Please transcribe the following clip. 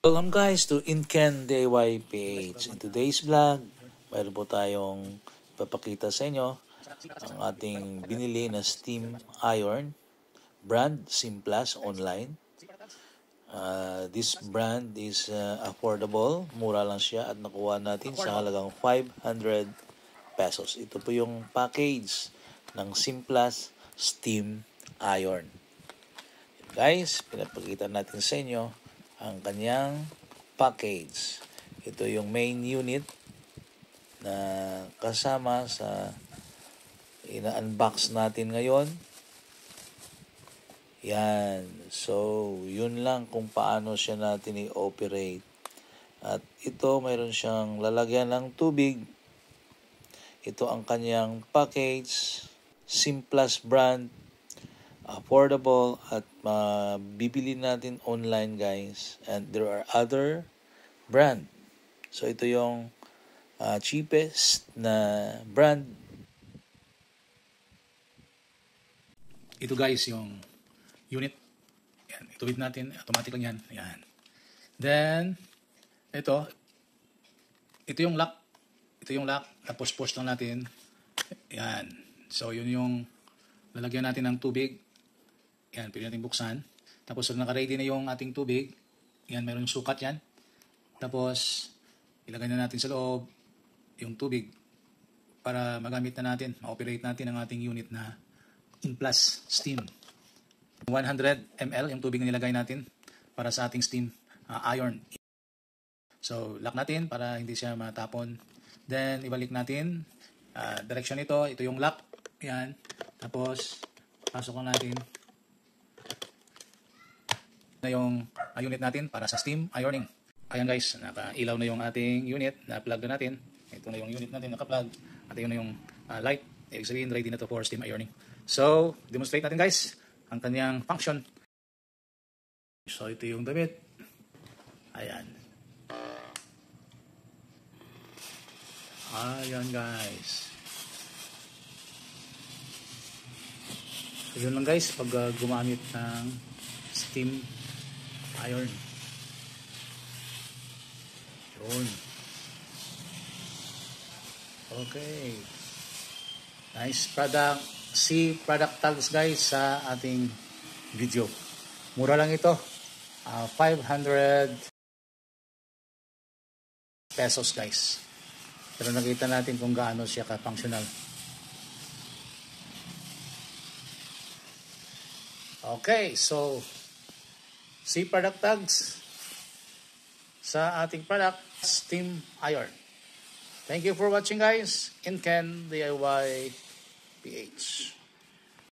Welcome guys to Inken DIY PH. In today's vlog, mayroon po tayong papakita sa inyo ang ating binili na steam iron brand Simplas online. This brand is affordable, mura lang siya at nakuha natin sa halagang 500 pesos. Ito po yung package ng Simplas steam iron. Guys, pinapakita natin sa inyo ang kanyang package. Ito yung main unit na kasama sa ina-unbox natin ngayon. Yan. So, yun lang kung paano siya natin i-operate. At ito, mayroon siyang lalagyan ng tubig. Ito ang kanyang package. Simplas brand. Affordable at bibili natin online guys, and there are other brand. So ito yung cheapest na brand. Ito guys yung unit. Yan, ituwid natin, automatic lang yan. Yan. Then ito yung lock. Ito yung lock, tapos push lang natin. Yan. So yun yung lalagyan natin ng tubig. Yan, pwede natin buksan. Tapos naka-ready na yung ating tubig. Yan, meron yung sukat yan. Tapos ilagay na natin sa loob yung tubig para magamit na natin, ma-operate natin ang ating unit na Simplas steam. 100 ml yung tubig na nilagay natin para sa ating steam iron. So, lock natin para hindi siya matapon. Then, ibalik natin. Direction ito yung lock. Yan. Tapos, pasok lang natin na yung unit natin para sa steam ironing. Ayan guys, naka-ilaw na yung ating unit, na-plug na natin. Ito na yung unit natin naka-plug. At yun na yung light. Ibig sabihin, ready na to for steam ironing. So, demonstrate natin guys ang kanyang function. So, ito yung damit. Ayan. Ayan guys. So, yun lang guys, pag gumamit ng steam iron. Yun. Okay. Nice product. See product tags guys sa ating video. Mura lang ito. 500 pesos guys. Pero nakita natin kung gaano siya ka-functional. Okay, so see product tags sa ating product, steam iron. Thank you for watching guys. Inken DIY PH.